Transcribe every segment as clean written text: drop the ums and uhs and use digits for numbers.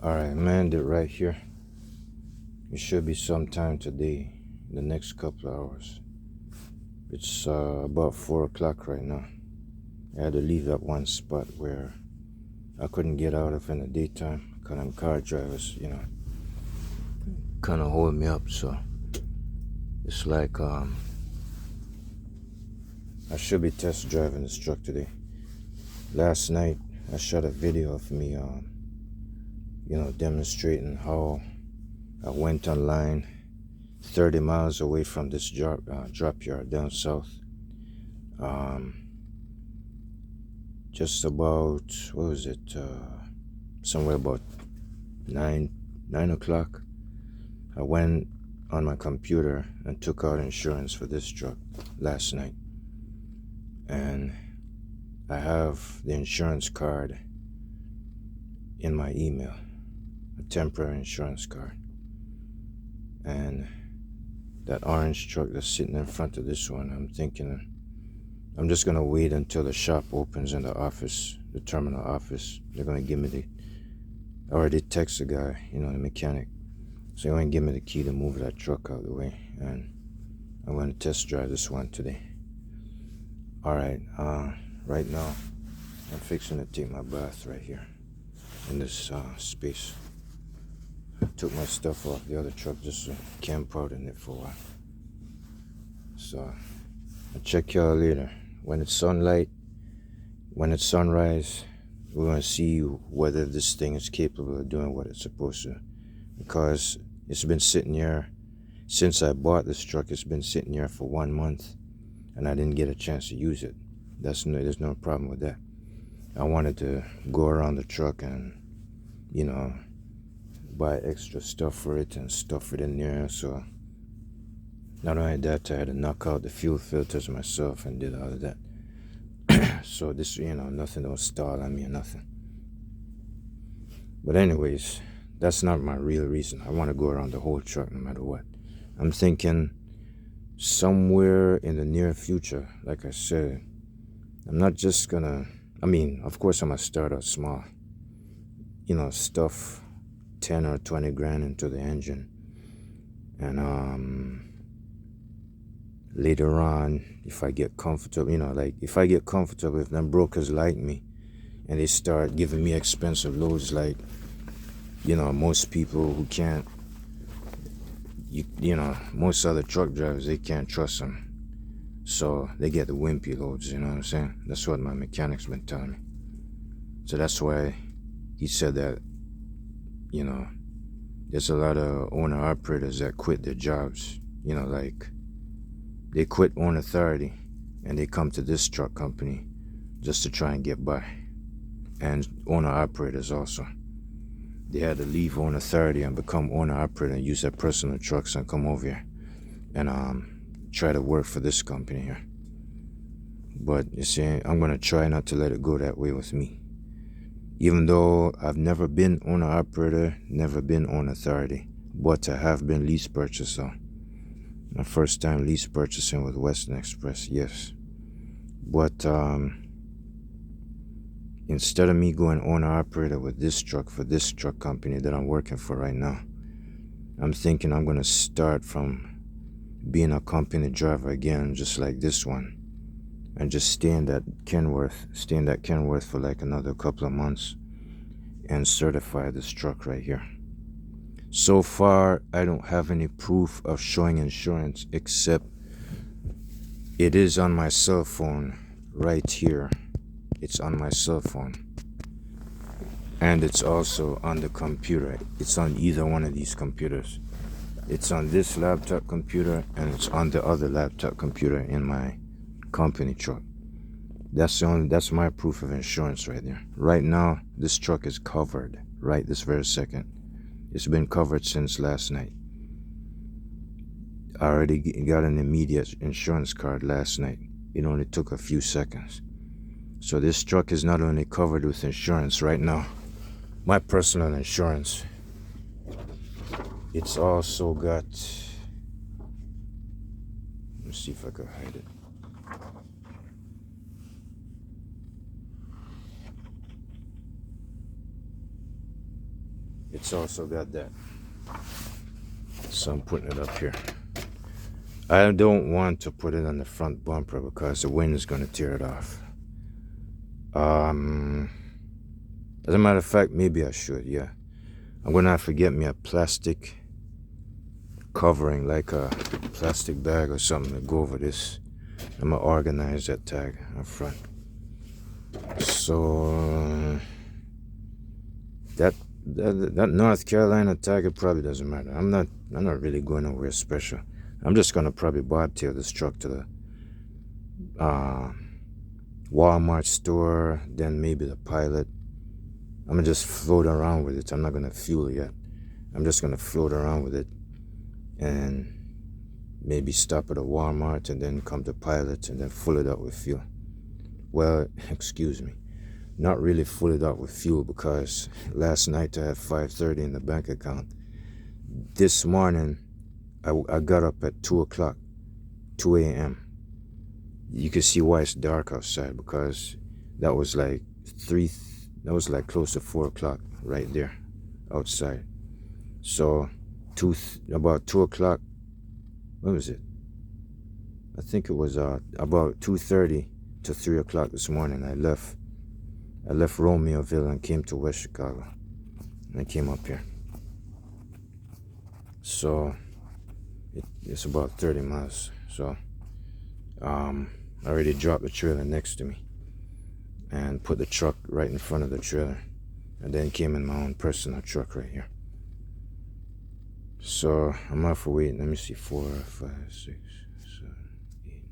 Alright, I'm gonna end it right here. It should be sometime today, in the next couple of hours. It's about 4 o'clock right now. I had to leave that one spot where I couldn't get out of in the daytime because them car drivers, kind of hold me up. So it's like I should be test driving this truck today. Last night I shot a video of me, demonstrating how I went online 30 miles away from this drop yard down south. Just about, what was it, somewhere about 9 o'clock. I went on my computer and took out insurance for this truck last night. And I have the insurance card in my email, a temporary insurance card. And that orange truck that's sitting in front of this one, I'm thinking I'm just gonna wait until the shop opens in the office, the terminal office. They're gonna give me I already texted the guy, the mechanic. So they're gonna give me the key to move that truck out of the way, and I'm gonna test drive this one today. Alright, right now I'm fixing to take my bath right here in this space. I took my stuff off the other truck just to camp out in it for a while. So I'll check y'all later. When it's sunrise, we're gonna see whether this thing is capable of doing what it's supposed to. Because it's been sitting here since I bought this truck. It's been sitting here for 1 month, and I didn't get a chance to use it. There's no problem with that. I wanted to go around the truck and, buy extra stuff for it and stuff it in there. So not only that, I had to knock out the fuel filters myself and did all of that. So this, nothing don't stall on me or nothing. But anyways, that's not my real reason. I want to go around the whole truck no matter what. I'm thinking somewhere in the near future, like I said, I'm not just gonna, of course I'm gonna start out small. Stuff 10 or 20 grand into the engine. And later on, if I get comfortable, if them brokers like me and they start giving me expensive loads, like, most people who can't, most other truck drivers, they can't trust them. So they get the wimpy loads, you know what I'm saying? That's what my mechanic's been telling me. So that's why he said that, there's a lot of owner-operators that quit their jobs, they quit Own Authority and they come to this truck company just to try and get by. And owner-operators also. They had to leave Own Authority and become owner-operator and use their personal trucks and come over here and try to work for this company here. But you see, I'm going to try not to let it go that way with me. Even though I've never been owner-operator, never been Own Authority, but I have been lease purchaser. My first time lease purchasing with Western Express, yes. But instead of me going owner-operator with this truck for this truck company that I'm working for right now, I'm thinking I'm going to start from being a company driver again, just like this one, and just stay in that Kenworth for like another couple of months and certify this truck right here. So far, I don't have any proof of showing insurance, except it is on my cell phone right here. It's on my cell phone. And it's also on the computer. It's on either one of these computers. It's on this laptop computer and it's on the other laptop computer in my company truck. That's my proof of insurance right there. Right now, this truck is covered right this very second. It's been covered since last night. I already got an immediate insurance card last night. It only took a few seconds. So this truck is not only covered with insurance right now, my personal insurance, it's also got, let me see if I could hide it. it's also got that. So I'm putting it up here. I don't want to put it on the front bumper because the wind is going to tear it off. As a matter of fact, maybe I should, yeah. I'm going to have to get me a plastic covering, like a plastic bag or something to go over this. I'm going to organize that tag up front. So that North Carolina tag, it probably doesn't matter. I'm not really going nowhere special. I'm just gonna probably bobtail this truck to the Walmart store, then maybe the Pilot. I'm gonna just float around with it. I'm not gonna fuel it yet. I'm just gonna float around with it and maybe stop at a Walmart and then come to Pilot and then fill it up with fuel. Well, excuse me, not really full it up with fuel because last night I had $530 in the bank account. This morning I got up at 2 o'clock, 2 a.m. You can see why it's dark outside because that was like close to 4 o'clock right there outside. So about 2 o'clock, what was it? I think it was about 2:30 to 3 o'clock this morning. I left Romeoville and came to West Chicago. And I came up here. So it's about 30 miles. So I already dropped the trailer next to me and put the truck right in front of the trailer, and then came in my own personal truck right here. So I'm off for waiting. Let me see, 4, 5, 6, 7, 8, 9,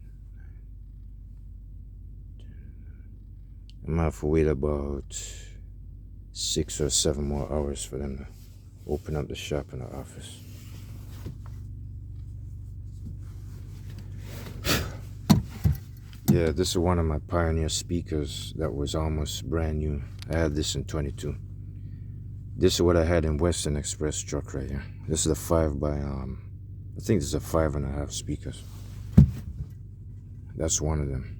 10. I'm off for wait about 6 or 7 more hours for them to open up the shop in the office. Yeah, this is one of my Pioneer speakers that was almost brand new. I had this in 22. This is what I had in Western Express truck right here. This is a 5 by, I think this is a 5.5 speakers. That's one of them.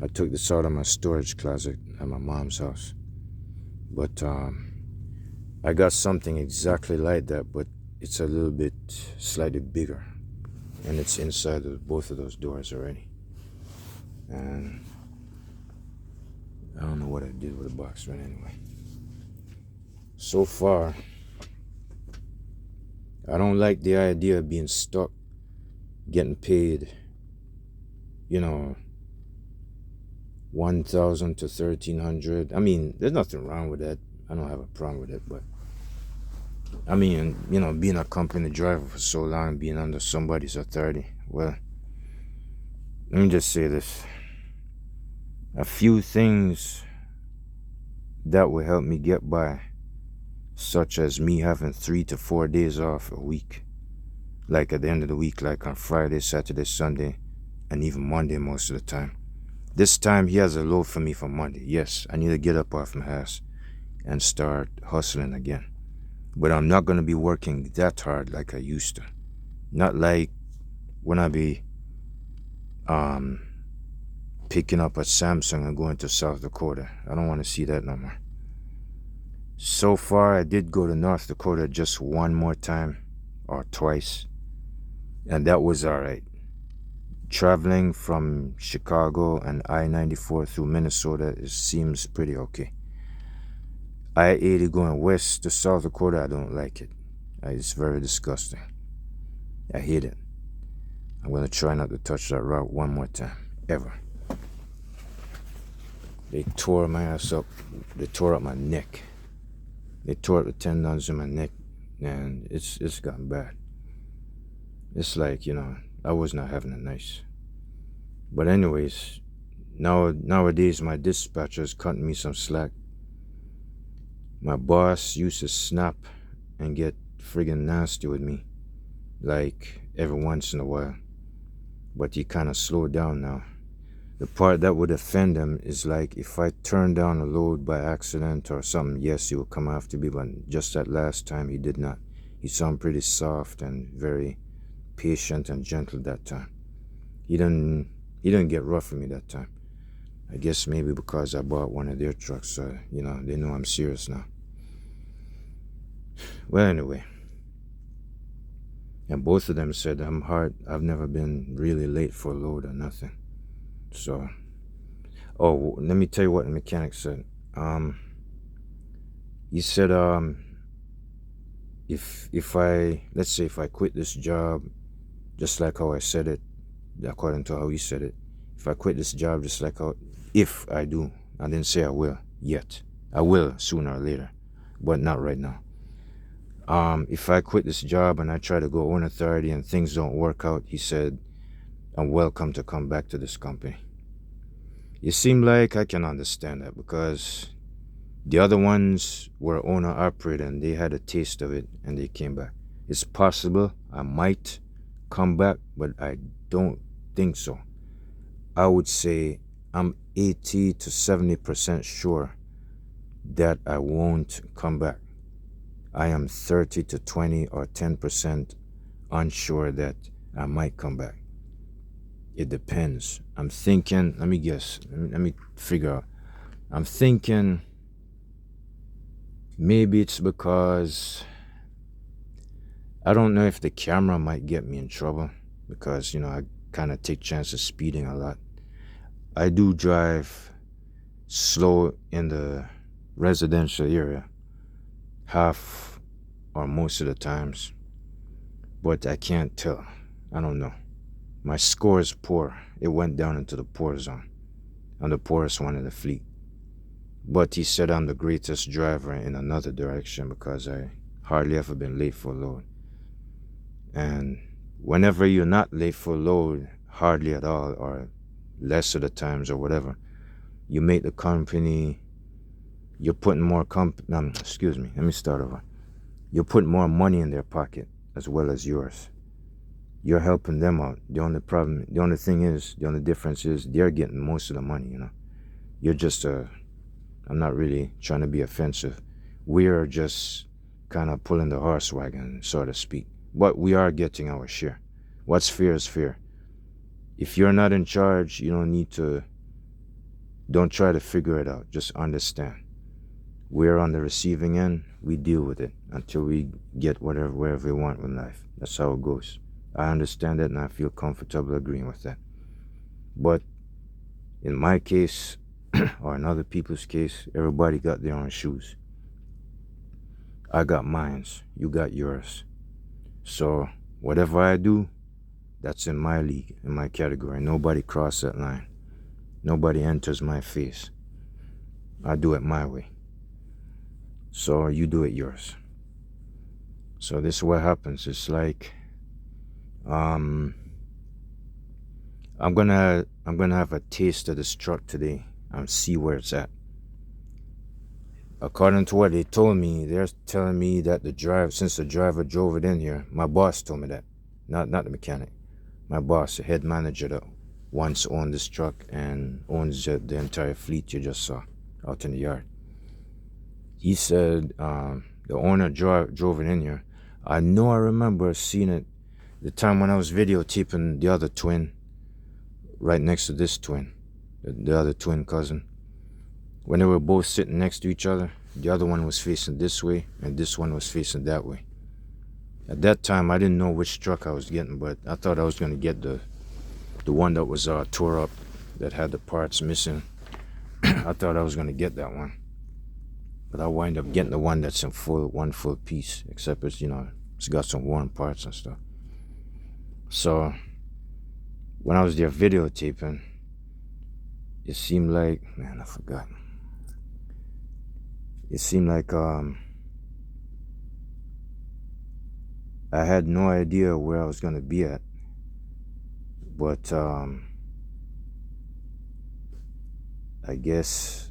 I took this out of my storage closet at my mom's house. But I got something exactly like that, but it's a little bit slightly bigger. And it's inside of both of those doors already. And I don't know what I did with the box, but anyway. So far, I don't like the idea of being stuck, getting paid, $1,000 to $1,300. I mean, there's nothing wrong with that. I don't have a problem with it, but I mean, being a company driver for so long, being under somebody's authority, well, let me just say this. A few things that will help me get by, such as me having 3 to 4 days off a week, like at the end of the week, like on Friday, Saturday, Sunday, and even Monday most of the time. This time he has a load for me for Monday. Yes, I need to get up off my ass and start hustling again. But I'm not going to be working that hard like I used to. Not like when I be picking up a Samsung and going to South Dakota. I don't want to see that no more. So far, I did go to North Dakota just one more time or twice, and that was all right. Traveling from Chicago and I-94 through Minnesota, it seems pretty okay. I-80 going west to South Dakota, I don't like it. It's very disgusting. I hate it. I'm going to try not to touch that route one more time, ever. They tore my ass up. They tore up my neck. They tore up the tendons in my neck, and it's gotten bad. It's like, I was not having it nice. But anyways, nowadays my dispatcher's cutting me some slack. My boss used to snap and get friggin' nasty with me, like every once in a while. But he kind of slowed down now. The part that would offend him is like if I turn down a load by accident or something, yes, he would come after me, but just that last time he did not. He sounded pretty soft and very patient and gentle that time. He didn't get rough with me that time. I guess maybe because I bought one of their trucks, they know I'm serious now. Well, anyway, and both of them said I've never been really late for a load or nothing. So, oh, let me tell you what the mechanic said. He said, if I, let's say if I quit this job, just like how I said it, according to how he said it, if I quit this job just like how, if I do, I didn't say I will yet. I will sooner or later, but not right now. If I quit this job and I try to go own authority and things don't work out, he said, I'm welcome to come back to this company. It seemed like I can understand that because the other ones were owner operator and they had a taste of it and they came back. It's possible I might come back, but I don't think so. I would say I'm 80 to 70% sure that I won't come back. I am 30 to 20 or 10% unsure that I might come back. It depends. I'm thinking, let me guess, let me figure out. I'm thinking maybe it's because I don't know if the camera might get me in trouble because, I kind of take chances speeding a lot. I do drive slow in the residential area half or most of the times, but I can't tell. I don't know. My score is poor. It went down into the poor zone. I'm the poorest one in the fleet. But he said I'm the greatest driver in another direction because I hardly ever been late for a load. And whenever you're not late for a load, hardly at all, or less of the times or whatever, you make the company, you're putting more let me start over. You're putting more money in their pocket as well as yours. You're helping them out. The only difference is they're getting most of the money, You're just I'm not really trying to be offensive. We're just kind of pulling the horse wagon, so to speak. But we are getting our share. What's fair is fair. If you're not in charge, you don't try to figure it out. Just understand. We're on the receiving end. We deal with it until we get wherever we want in life. That's how it goes. I understand that and I feel comfortable agreeing with that. But in my case, or in other people's case, everybody got their own shoes. I got mines. You got yours. So whatever I do, that's in my league, in my category. Nobody cross that line. Nobody enters my face. I do it my way. So you do it yours. So this is what happens. It's like I'm gonna have a taste of this truck today and see where it's at. According to what they told me, they're telling me that since the driver drove it in here, my boss told me that, not the mechanic. My boss, the head manager that once owned this truck and owns the entire fleet you just saw out in the yard. He said the owner drove it in here. I know I remember seeing it the time when I was videotaping the other twin right next to this twin, the other twin cousin. When they were both sitting next to each other, the other one was facing this way and this one was facing that way. At that time, I didn't know which truck I was getting, but I thought I was going to get the one that was tore up, that had the parts missing. I thought I was going to get that one. But I wind up getting the one that's in one full piece, except it's got some worn parts and stuff. So when I was there videotaping, it seemed like, man, I forgot. It seemed like I had no idea where I was going to be at. But I guess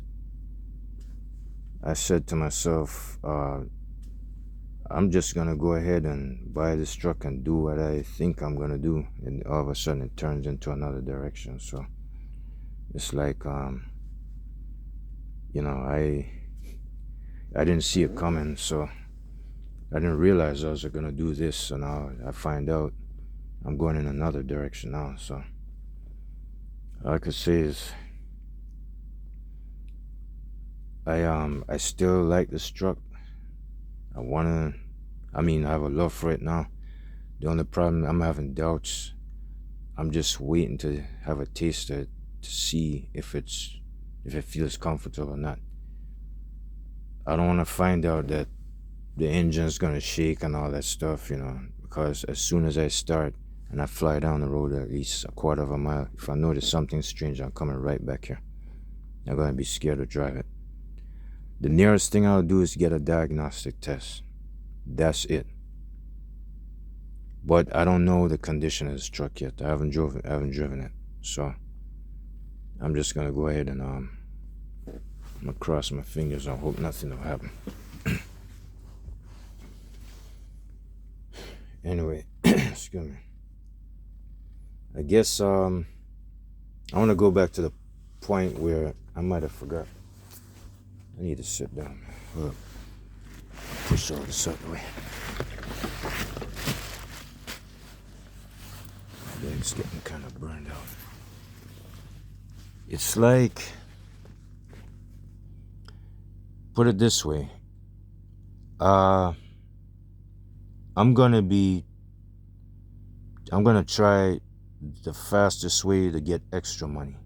I said to myself, I'm just going to go ahead and buy this truck and do what I think I'm going to do. And all of a sudden it turns into another direction. So it's like, I didn't see it coming. So I didn't realize I was going to do this. So now I find out I'm going in another direction now. So all I could say is I still like this truck. I have a love for it now. The only problem, I'm having doubts. I'm just waiting to have a taste of it to see if it feels comfortable or not. I don't want to find out that the engine's gonna shake and all that stuff, because as soon as I start and I fly down the road at least a quarter of a mile, if I notice something strange, I'm coming right back here. I'm gonna be scared to drive it. The nearest thing I'll do is get a diagnostic test. That's it. But I don't know the condition of this truck yet. I haven't driven it. So I'm just gonna go ahead and I'm gonna cross my fingers and hope nothing will happen. Anyway, excuse me. I guess I want to go back to the point where I might have forgot. I need to sit down. Look, push all this out of the way. My leg's getting kind of burned out. It's like, put it this way. I'm gonna try the fastest way to get extra money.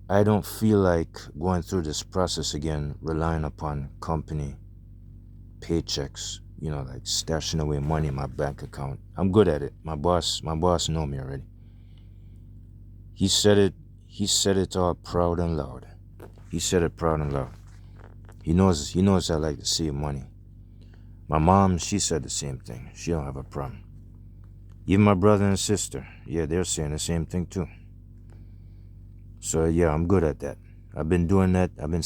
I don't feel like going through this process again, relying upon company paychecks, like stashing away money in my bank account. I'm good at it. My boss know me already. He said it all proud and loud. He said it proud and loud. He knows I like to save money. My mom, she said the same thing. She don't have a problem. Even my brother and sister, yeah, they're saying the same thing too. So yeah, I'm good at that. I've been doing that. I've been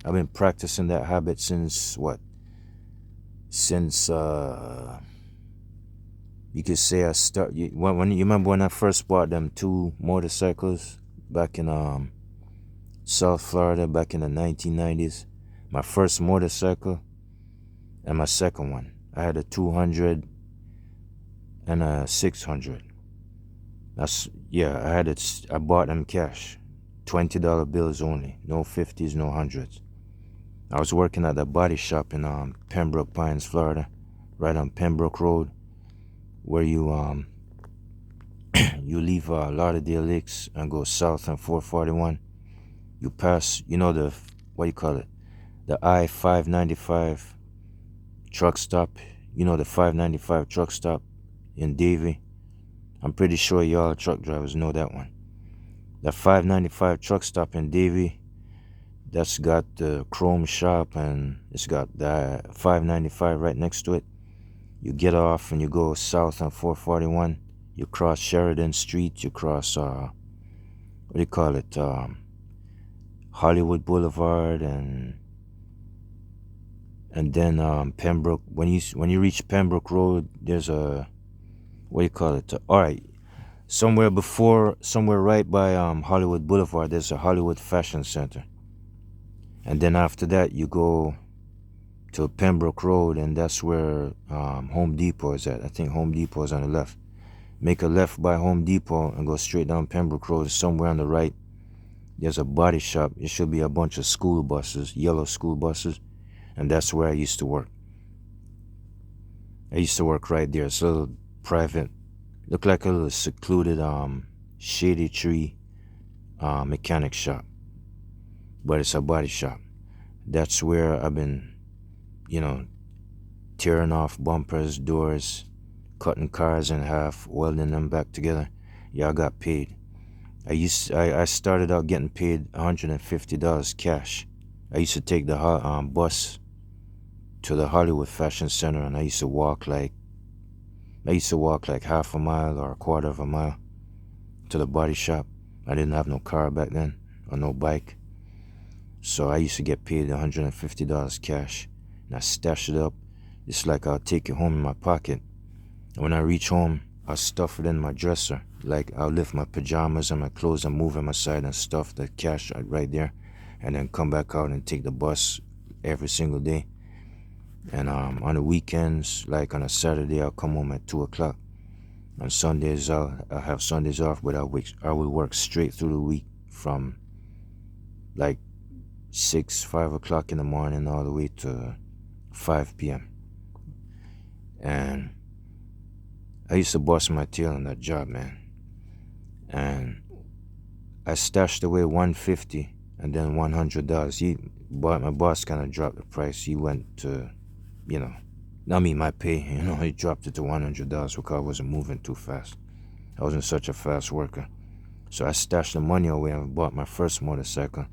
I've been practicing that habit since what? Since you could say when you remember when I first bought them 2 motorcycles back in South Florida back in the 1990s. My first motorcycle and my second one. I had a 200 and a 600. I bought them cash. $20 bills only. No 50s, no 100s. I was working at a body shop in Pembroke Pines, Florida, right on Pembroke Road, where you you leave Lauderdale Lakes and go south on 441. You pass, the the I-595 truck stop. The 595 truck stop in Davie. I'm pretty sure y'all truck drivers know that one. The 595 truck stop in Davie, that's got the Chrome shop and it's got the 595 right next to it. You get off and you go south on 441. You cross Sheridan Street. You cross Hollywood Boulevard and then Pembroke. When you reach Pembroke Road, there's a all right. Somewhere right by Hollywood Boulevard, there's a Hollywood Fashion Center. And then after that, you go to Pembroke Road, and that's where Home Depot is at. I think Home Depot is on the left. Make a left by Home Depot and go straight down Pembroke Road. Somewhere on the right, there's a body shop. It should be a bunch of school buses, yellow school buses, and that's where I used to work. I used to work right there. It's a little private, look like a little secluded shady tree mechanic shop, but it's a body shop. That's where I've been, tearing off bumpers, doors, cutting cars in half, welding them back together. Yeah, I got paid. I started out getting paid $150 cash. I used to take the bus to the Hollywood Fashion Center, and I used to walk like half a mile or a quarter of a mile to the body shop. I didn't have no car back then or no bike. So I used to get paid $150 cash, and I stash it up. It's like I'll take it home in my pocket. And when I reach home, I'll stuff it in my dresser. Like I'll lift my pajamas and my clothes and move them aside and stuff the cash right there, and then come back out and take the bus every single day. And on the weekends, like on a Saturday, I'll come home at 2 o'clock. On Sundays, I'll have Sundays off, but I will work straight through the week from like 5 o'clock in the morning all the way to 5 p.m. And I used to bust my tail on that job, man. And I stashed away $150 and then $100. My boss kind of dropped the price. He went to, not me, my pay, he dropped it to $100 because I wasn't moving too fast. I wasn't such a fast worker. So I stashed the money away and bought my first motorcycle.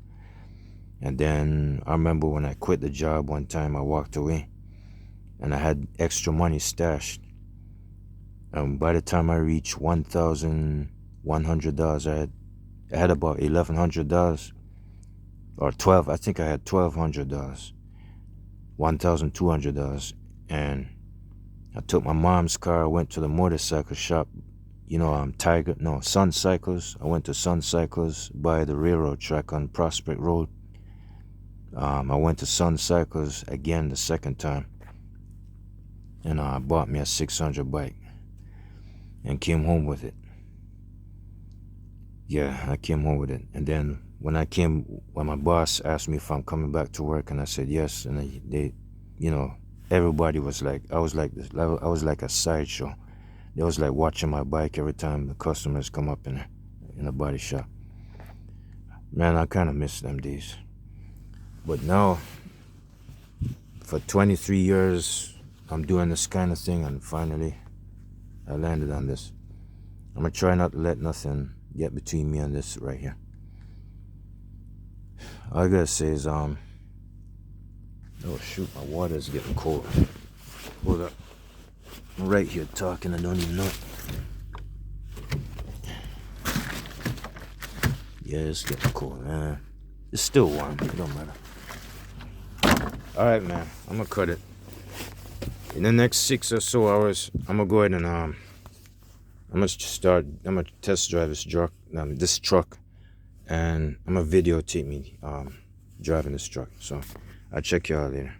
And then I remember when I quit the job one time, I walked away and I had extra money stashed. And by the time I reached $1,100, I had about $1,100 or 12. I think I had $1,200, $1,200. And I took my mom's car. I went to the motorcycle shop, Sun Cycles. I went to Sun Cycles by the railroad track on Prospect Road. I went to Sun Cycles again the second time, and I bought me a 600 bike and came home with it. Yeah, I came home with it. And then when my boss asked me if I'm coming back to work, and I said yes, and they everybody was like, I was like a sideshow. They was like watching my bike every time the customers come up in the body shop. Man, I kind of miss them days. But now, for 23 years, I'm doing this kind of thing, and finally, I landed on this. I'm gonna try not to let nothing get between me and this right here. All I gotta say is, oh shoot, my water's getting cold. Hold up. I'm right here talking, I don't even know it. Yeah, it's getting cold, man. It's still warm, it don't matter. Alright, man, I'm gonna cut it. In the next 6 or so hours, I'm gonna go ahead and I'm gonna test drive this truck, and I'm gonna videotape me driving this truck. So I'll check y'all later.